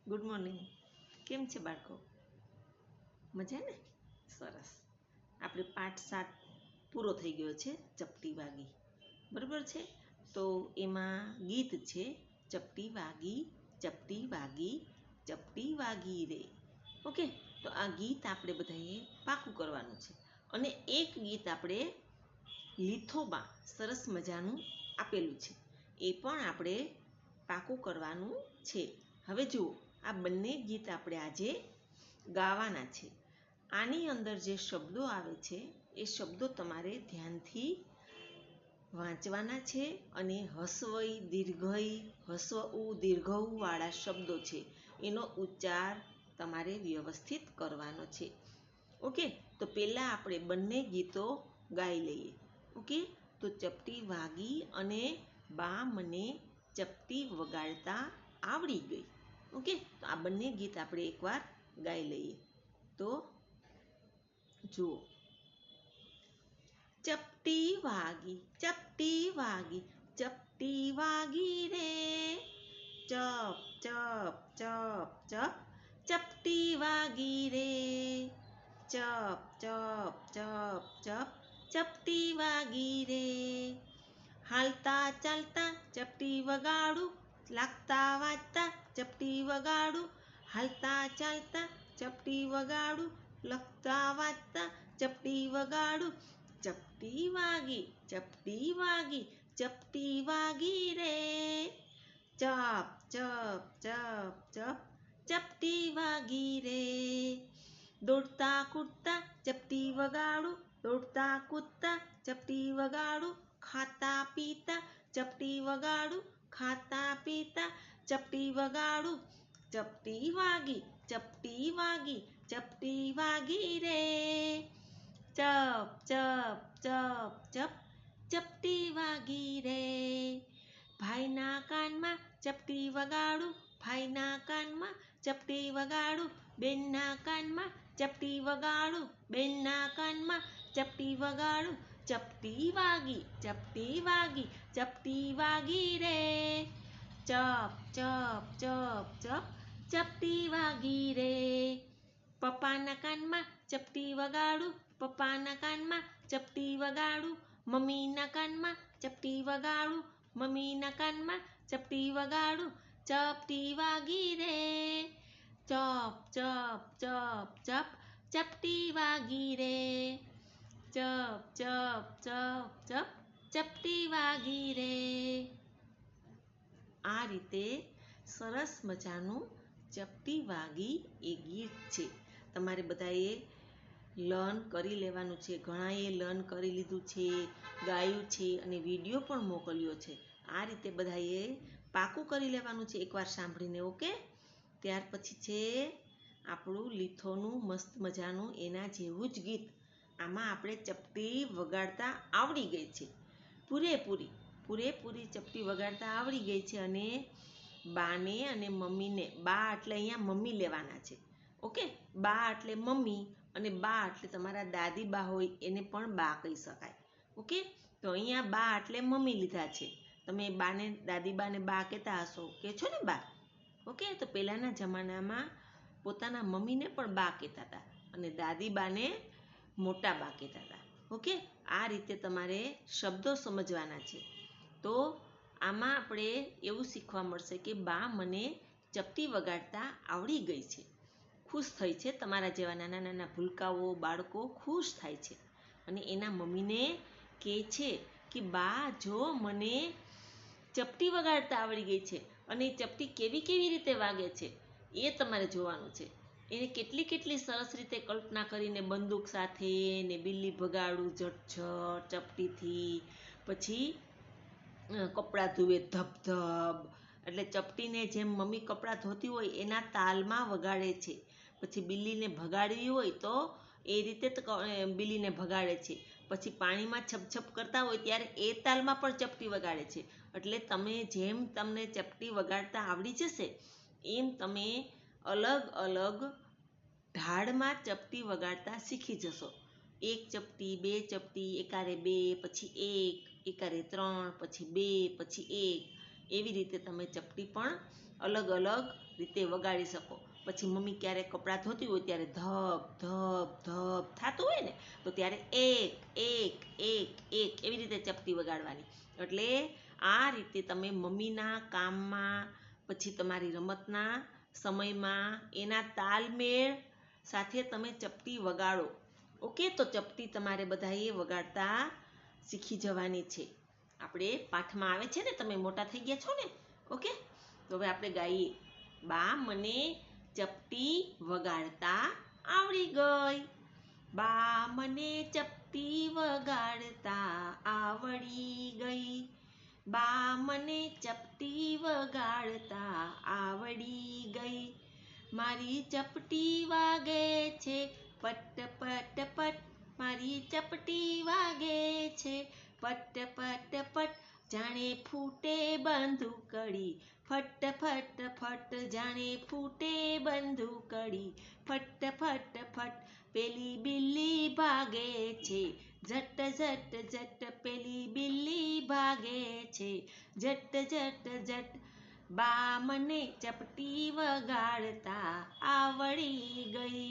Good morning. કેમ છે બાળકો? મજા ને? સરસ. આપણે પાઠ 7 પૂરો થઈ ગયો છે, ચપટી વાગી. બરાબર છે? તો એમાં ગીત છે, ચપટી વાગી ચપટી વાગી રે. ઓકે, તો આ ગીત આપણે બધાએ પાકું કરવાનું છે. અને એક ગીત આપણે લીથોમાં સરસ મજાનું આપેલું છે, એ પણ આપણે પાકું કરવાનું છે. હવે જુઓ, આ બંને ગીત આપણે આજે ગાવાના છે. આની અંદર જે શબ્દો આવે છે એ શબ્દો તમારે ધ્યાનથી વાંચવાના છે અને હસ્વઈ દીર્ઘઈ હસ્વ દીર્ઘઉ વાળા શબ્દો છે, એનો ઉચ્ચાર તમારે વ્યવસ્થિત કરવાનો છે. ઓકે, તો પહેલાં આપણે બંને ગીતો ગાઈ લઈએ. ઓકે, તો ચપટી વાગી અને બા મને ચપટી વગાડતા આવડી ગઈ. ઓકે, તો આ બંને ગીત આપણે એકવાર ગાઈ લઈએ. તો જુઓ, ચપટી વાગી ચપટી વાગી રે, ચપ ચપ ચપ ચપ ચપટી વાગી રે, ચપ ચપ ચપ ચપ ચપટી વાગી રે. હાલતા ચાલતા ચપટી વગાડું, લાગતા વાંચતા ચપટી વગાડું, હાલતા ચાલતા ચપટી વગાડું, લખતા વાંચતા ચપટી વગાડું. ચપટી વાગી ચપટી વાગી રે, ચપ ચપ ચપ ચપ ચપટી વાગી રે. દોડતા કૂદતા ચપટી વગાડું, દોડતા કૂદતા ચપટી વગાડું, ખાતા પીતા ચપટી વગાડું, ખાતા પીતા ચપટી વગાડું. ચપટી વાગી ચપટી વાગી રે, ચપ ચપ ચપ ચપ ચપટી વાગી રે. ભાઈના કાનમાં ચપટી વગાડું, ભાઈના કાનમાં ચપટી વગાડું, બેનના કાનમાં ચપટી વગાડું, બેનના કાનમાં ચપટી વગાડું. ચપટી વાગી ચપટી વાગી રે, ચપ ચપ ચપ ચપ ચપટી વાગી રે. પપ્પાના કાનમાં ચપટી વગાડું, પપ્પાના કાનમાં ચપટી વગાડું, મમ્મીના કાનમાં ચપટી વગાડું, મમ્મીના કાનમાં ચપટી વગાડું. ચપટી વાગી રે, ચપ ચપ ચપ ચપ ચપટી વાગી રે, ચપ ચપ ચપ ચપ ચપટી વાગી રે. આ રીતે સરસ મજાનું ચપટી વાગી એ ગીત છે. તમારે બધાએ લર્ન કરી લેવાનું છે. ઘણાએ લર્ન કરી લીધું છે, ગાયું છે અને વિડીયો પણ મોકલ્યો છે. આ રીતે બધાએ પાકું કરી લેવાનું છે એકવાર સાંભળીને. ઓકે, ત્યાર પછી છે આપણું લીથોનું મસ્ત મજાનું એના જેવું જ ગીત. આમાં આપણે ચપટી વગાડતા આવડી ગઈ છે, પૂરેપૂરી ચપટી વગાડતા આવડી ગઈ છે. અને બાને અને મમ્મીને, બા એટલે અહીંયા મમ્મી લેવાના છે. ઓકે, બા એટલે મમ્મી અને બા એટલે તમારા દાદી બા હોય એને પણ બા કહી શકાય. ઓકે, તો અહીંયા બા એટલે મમ્મી લીધા છે. તમે બાને, દાદી બાને બા કહેતા હશો, કે છો ને બા? ઓકે, તો પહેલાંના જમાનામાં પોતાના મમ્મીને પણ બા કહેતા હતા અને દાદી બાને મોટા બા કહેતા હતા. ઓકે, આ રીતે તમારે શબ્દો સમજવાના છે. તો આમાં આપણે એવું શીખવા મળશે કે બા મને ચપટી વગાડતા આવડી ગઈ છે. ખુશ થઈ છે. તમારા જેવા નાના નાના ભૂલકાઓ, બાળકો ખુશ થાય છે અને એના મમ્મીને કહે છે કે બા જો મને ચપટી વગાડતા આવડી ગઈ છે. અને એ ચપટી કેવી રીતે વાગે છે એ તમારે જોવાનું છે. એને કેટલી સરસ રીતે કલ્પના કરીને બંદૂક સાથે ને બિલ્લી ભગાડું ઝટઝટ ચપટીથી, પછી કપડાં ધોવે ધબ, એટલે ચપટીને જેમ મમ્મી કપડાં ધોતી હોય એના તાલમાં વગાડે છે. પછી બિલ્લીને ભગાડવી હોય તો એ રીતે બિલ્લીને ભગાડે છે. પછી પાણીમાં છપછપ કરતા હોય ત્યારે એ તાલમાં પણ ચપટી વગાડે છે. એટલે જેમ તમને ચપટી વગાડતા આવડી જશે એમ તમે અલગ અલગ ઢાળમાં ચપટી વગાડતા શીખી જશો. એક ચપટી, બે ચપટી, એકારે બે, પછી એક, એકારે ત્રણ, પછી બે, પછી એક, એવી રીતે તમે ચપટી પણ અલગ અલગ રીતે વગાડી શકો. પછી મમ્મી ક્યારેક કપડાં ધોતી હોય ત્યારે ધબ ધબ ધબ થતું હોય ને, તો ત્યારે એક એક એક એક એવી રીતે ચપટી વગાડવાની. એટલે આ રીતે તમે મમ્મીના કામમાં, પછી તમારી રમતના સમયમાં એના તાલમેળ સાથે તમે ચપટી વગાડો. ઓકે, તો ચપટી તમારે બધાએ વગાડતા શીખી જવાની છે. આપણે પાઠમાં આવે છે ને, તમે મોટા થઈ ગયા છો ને. ઓકે, તો હવે આપણે ગાઈએ. બા મને ચપટી વગાડતા આવડી ગઈ. બા મને ચપટી વગાડતા આવડી ગઈ. બા મને ચપટી વગાડતા આવડી ગઈ. મારી ચપટી વાગે છે પટ પટ પટ. મારી ચપટી વાગે છે પટ પટ પટ. જાણે ફૂટે બંદૂકડી ફટ ફટ ફટ. જાણે ફૂટે બંદૂકડી ફટ ફટ ફટ. પેલી બિલ્લી ભાગે છે ઝટ ઝટ ઝટ. પેલી બિલ્લી ભાગે છે ઝટ ઝટ ઝટ. બા મને ચપટી વગાડતા આવડી ગઈ.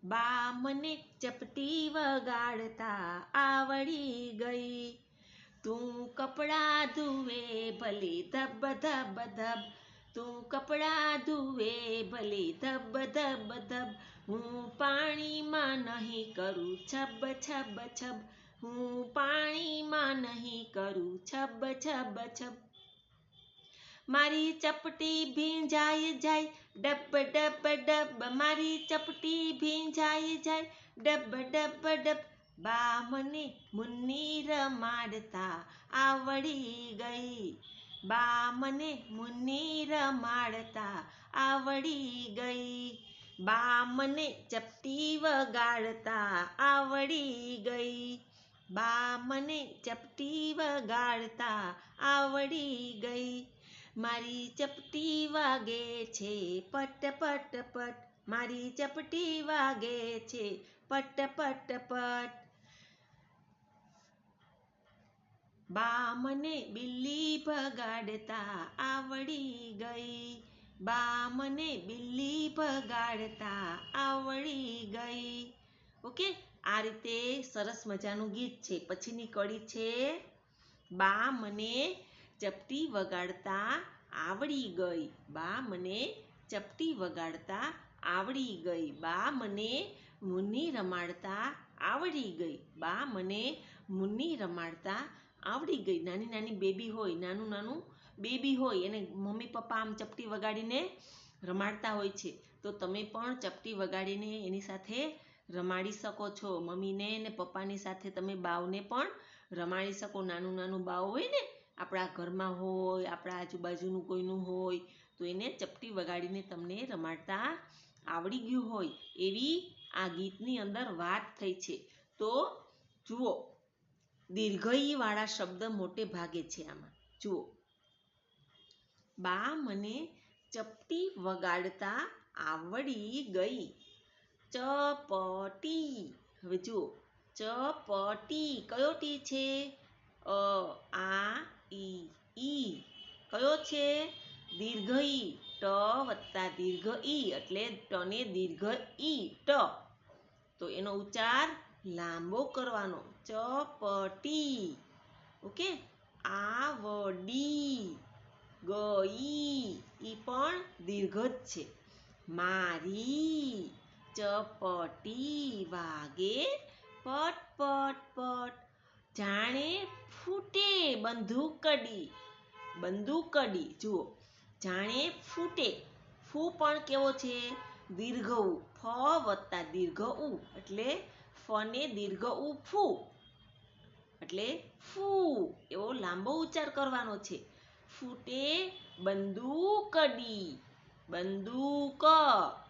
બા મને ચપટી વગાડતા આવડી ગઈ. તું કપડાં ધુએ ભલે ધબ ધબ ધબ. તું કપડાં ધુએ ભલે ધબ ધબ ધબ. હું પાણીમાં નહીં કરું છબ છબ છબ. હું પાણીમાં નહીં કરું છબ છબ છબ. મારી ચપટી ભીંજાય જાય ડબ ડબ ડબ. મારી ચપટી ભીંજાય જાય ડબ ડબ ડબ. બા મને મુન્ની રમાડતા આવડી ગઈ. બા મને મુન્ની રમાડતા આવડી ગઈ. બા મને ચપટી વગાડતા આવડી ગઈ. બા મને ચપટી વગાડતા આવડી ગઈ. મારી ચપટી વાગે છે પટ પટ પટ. મારી ચપટી વાગે છે પટ પટ પટ. બા મને બિલ્લી ભગાડતા આવડી ગઈ. બા મને બિલ્લી ભગાડતા આવડી ગઈ. ઓકે, આ રીતે સરસ મજાનું ગીત છે. પછીની કડી છે બા મને ચપટી વગાડતા આવડી ગઈ. બા મને ચપટી વગાડતા આવડી ગઈ. બા મને મુન્ની રમાડતા આવડી ગઈ. બા મને મુન્ની રમાડતા આવડી ગઈ. નાની નાની બેબી હોય, નાનું નાનું બેબી હોય, એને મમ્મી પપ્પા આમ ચપટી વગાડીને રમાડતા હોય છે. તો તમે પણ ચપટી વગાડીને એની સાથે રમાડી શકો છો. મમ્મીને ને પપ્પાની સાથે તમે બાવને પણ રમાડી શકો. નાનું નાનું બાવ હોય ને, આપણા ઘરમાં હોય, આપણા આજુબાજુનું કોઈનું હોય, તો એને ચપટી વગાડીને તમને રમાડતા આવડી ગયું હોય એવી આ ગીતની અંદર વાત થઈ છે. તો જુઓ, દીર્ઘઈ વાળા શબ્દ મોટે ભાગે છે આમાં. જુઓ, બા મને ચપટી વગાડતા આવડી ગઈ. ચપટી. હવે જુઓ, ચપટી કયો ટી છે? અ આ ઈ. કયો છે? દીર્ઘ ઈ. ટ વત્તા દીર્ઘ ઈ એટલે ટને દીર્ઘ ઈ ટ. તો એનો ઉચ્ચાર લાંબો કરવાનો. ચપટી. ઓકે, આવડી ગઈ. ઈ પણ દીર્ઘ જ છે. મારી ચપટી વાગે પટ પટ પટ. જાણે ફૂટે બંદૂકડી. બંદૂકડી. જુઓ, જાણે ફૂટે. ફૂ પણ કેવો છે? દીર્ઘ ઉ. ફ વત્તા દીર્ઘ ઉ એટલે ફને દીર્ઘ ઉ ફૂ એટલે ફૂ એવો લાંબો ઉચ્ચાર કરવાનો છે. ફૂટે બંદૂકડી. બંદૂક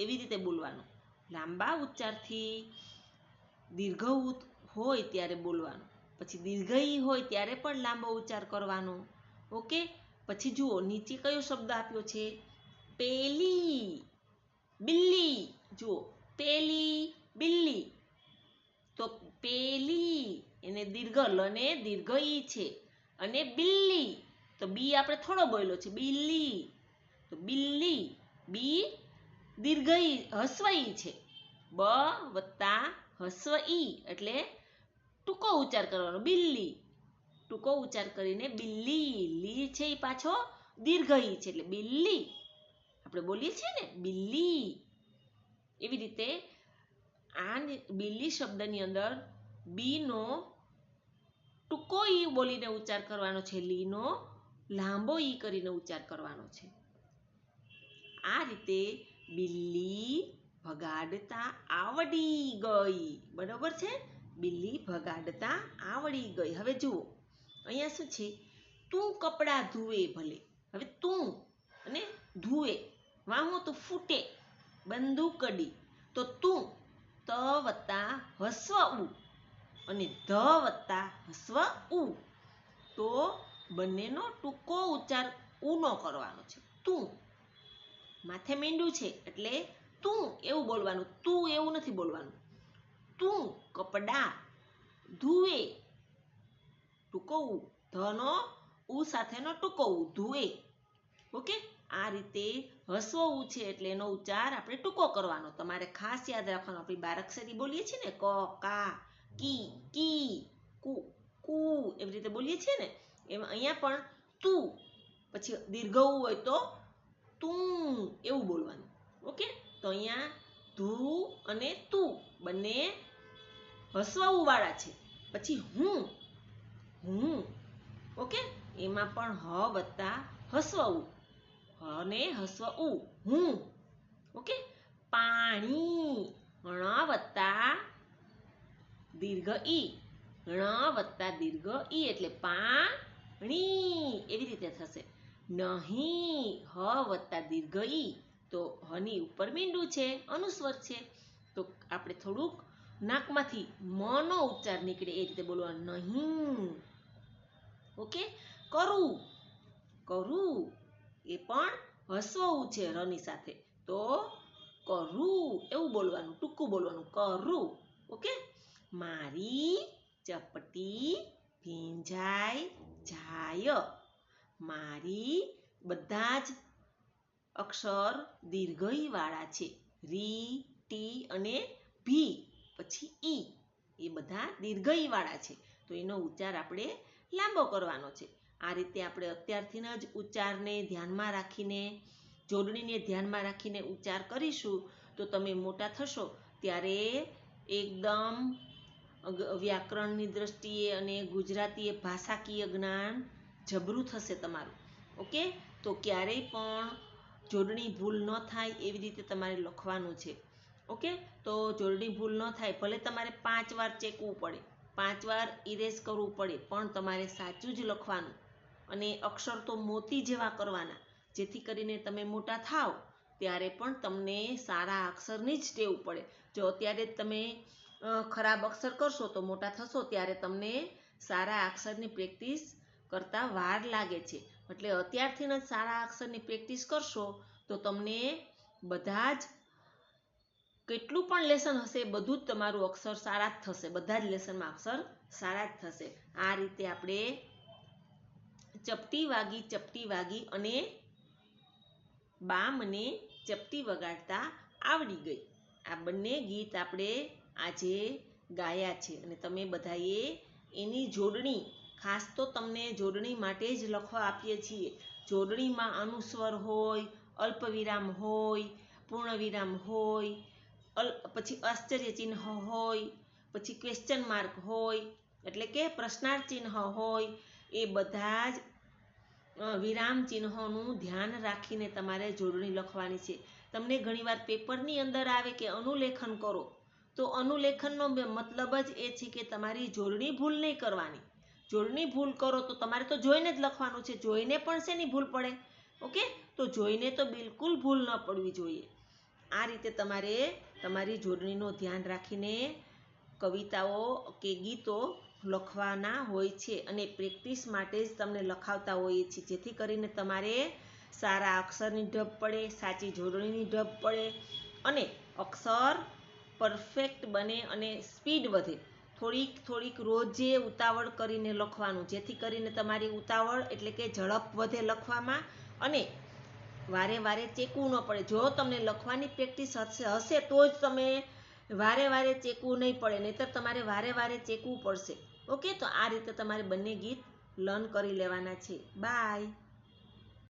એવી રીતે બોલવાનું. લાંબા ઉચ્ચારથી દીર્ઘ ઉ હોય ત્યારે બોલવાનું. પછી દીર્ઘઈ હોય ત્યારે પણ લાંબો ઉચ્ચાર કરવાનો. ઓકે, પછી જુઓ નીચે કયો શબ્દ આપ્યો છે? પેલી બિલ્લી. જુઓ, પેલી બિલ્લી. તો પેલી એને દીર્ઘ લ ને દીર્ઘ ઈ છે, અને બિલ્લી તો તો બી આપણે થોડો બોલ્યો છે, બિલ્લી. તો બિલ્લી, બી દીર્ઘ ઈ હસ્વ ઈ છે. બ વત્તા હસ્વ ઈ એટલે ટૂંકો ઉચ્ચાર કરવાનો, બિલ્લી. ટૂંકો ઉચ્ચાર કરીને બિલ્લી, લી છે એ પાછો દીર્ઘ ઈ છે એટલે બિલ્લી. આપણે બોલીએ છીએ ને બિલ્લી. એવી રીતે આ બિલ્લી શબ્દની અંદર બી નો ટૂંકો ઈ બોલીને ઉચ્ચાર કરવાનો છે, લીનો લાંબો ઈ કરીને ઉચ્ચાર કરવાનો છે. આ રીતે બિલ્લી ભગાડતા આવડી ગઈ. બરોબર છે? બિલ્લી ભગાડતા આવડી ગઈ. હવે જુઓ અહીંયા શું છે, તું કપડાં ધુએ ભલે. હવે તું અને ધુએ, વાહો તો ફૂટે, બંદૂકડી. તો તું ત વત્તા હસ્વ ઉ અને ધ વત્તા હસ્વ ઉ. તો બંનેનો ટૂંકો ઉચ્ચાર ઉનો કરવાનો છે. તું માથે મીંડું છે એટલે તું એવું બોલવાનું, તું એવું નથી બોલવાનું. તું કપડા ધુએ, ટૂંકો ઉ, ધનો ઉ સાથેનો ટૂંકો ઉ, ધુએ. ઓકે, આ રીતે હસ્વ ઉ છે એટલે એનો ઉચ્ચાર આપણે ટૂંકો કરવાનો. તમારે ખાસ યાદ રાખવાનું, આપણી બારાક્ષરી બોલીએ છીએ ને, ક, કા, કી, કી, કુ, કુ, એવી રીતે બોલીએ છીએ ને, એમાં અહીંયા પણ તું પછી દીર્ઘ ઉ હોય તો તું એવું બોલવાનું. ઓકે, તો અહીંયા ધુ અને તું બંને હસ્વ ઉ વાળા છે. પછી હું, હું. ઓકે, એમાં પણ હ વત્તા હસ્વ ઉ, હ ને હસ્વ ઉ, હું. ઓકે, પાણી, ણ વત્તા દીર્ઘ ઈ, ણ વત્તા દીર્ઘ ઈ એટલે પાણી, એવી રીતે થશે. નહીં, હ વત્તા દીર્ઘ ઈ, તો હની ઉપર મીંડું છે, અનુસ્વર છે, તો આપણે થોડુંક નાકમાંથી મ નો ઉચ્ચાર નીકળે એ રીતે બોલવાનું, નહીં. ઓકે, કરું, કરું એ પણ હસ્વ ઉ છે રની સાથે, તો કરું એવું બોલવાનું, ટૂંકું બોલવાનું, કરું. ઓકે, મારી ચપટી ભીંજાઈ જાય. મારી બધા જ અક્ષર દીર્ઘ ઈ વાળા છે. રી, ટી અને ભી પછી ઈ, એ બધા દીર્ઘ ઈ વાળા છે, તો એનો ઉચ્ચાર આપણે લાંબો કરવાનો છે. આ રીતે આપણે અત્યારથી જ ઉચ્ચારને ધ્યાનમાં રાખીને, જોડણીને ધ્યાનમાં રાખીને ઉચ્ચાર કરીશું તો તમે મોટા થશો ત્યારે એકદમ વ્યાકરણની દ્રષ્ટિએ અને ગુજરાતીય ભાષાકીય જ્ઞાન જબરું થશે તમારું. ઓકે, તો ક્યારેય પણ જોડણી ભૂલ ન થાય એવી રીતે તમારે લખવાનું છે. ઓકે, તો જોડણી ભૂલ ન થાય, ભલે તમારે 5 વાર ચેકવું પડે, 5 વાર ઇરેઝ કરવું પડે, પણ તમારે સાચું જ લખવાનું અને અક્ષર તો મોતી જેવા કરવાના, જેથી કરીને તમે મોટા થાવ ત્યારે પણ તમને સારા અક્ષરની જ ટેવ પડે. જો અત્યારે જ તમે ખરાબ અક્ષર કરશો તો મોટા થશો ત્યારે તમને સારા અક્ષરની પ્રેક્ટિસ કરતાં વાર લાગે છે. એટલે અત્યારથી જ સારા અક્ષરની પ્રેક્ટિસ કરશો તો તમને બધા જ કેટલું પણ લેસન હશે બધું જ તમારું અક્ષર સારા જ થશે, બધા જ લેસનમાં અક્ષર સારા જ થશે. આ રીતે આપણે ચપટી વાગી અને બા મને ચપટી વગાડતા આવડી ગઈ. આ બંને ગીત આપણે આજે ગાયા છે અને તમે બધાએ એની જોડણી, ખાસ તો તમને જોડણી માટે જ લખવા આપીએ છીએ. જોડણીમાં અનુસ્વર હોય, અલ્પવિરામ હોય, પૂર્ણવિરામ હોય, પછી આશ્ચર્ય ચિહ્ન હોય, પછી ક્વેશ્ચન માર્ક હોય, એટલે કે પ્રશ્નાર્થ ચિહ્ન હોય, એ બધા જ વિરામ ચિહ્નોનું ધ્યાન રાખીને તમારે જોડણી લખવાની છે. તમને ઘણીવાર પેપરની અંદર આવે કે અનુલેખન કરો, તો અનુલેખનનો મતલબ જ એ છે કે તમારી જોડણી ભૂલ નહીં કરવાની. જોડણી ભૂલ કરો તો તમારે તો જોઈને જ લખવાનું છે, જોઈને પણ શેની ભૂલ પડે. ઓકે, તો જોઈને તો બિલકુલ ભૂલ ન પડવી જોઈએ. આ રીતે તમારે તમારી જોડણીનું ધ્યાન રાખીને કવિતાઓ કે ગીતો લખવાના હોય છે અને પ્રેક્ટિસ માટે જ તમને લખાવતા હોઈએ છીએ, જેથી કરીને તમારે સારા અક્ષરની ઢબ પડે, સાચી જોડણીની ઢબ પડે અને અક્ષર પરફેક્ટ બને અને સ્પીડ વધે. થોડીક રોજે ઉતાવળ કરીને લખવાનું, જેથી કરીને તમારી ઉતાવળ એટલે કે ઝડપ વધે લખવામાં અને વારે વારે ચેકવું ન પડે. જો તમને લખવાની પ્રેક્ટિસ હશે તો જ તમે વારે વારે ચેકવું નહીં પડે, નહીંતર તમારે વારે વારે ચેકવું પડશે. ઓકે, તો આ રીતે તમારે બંને ગીત લર્ન કરી લેવાના છે. બાય.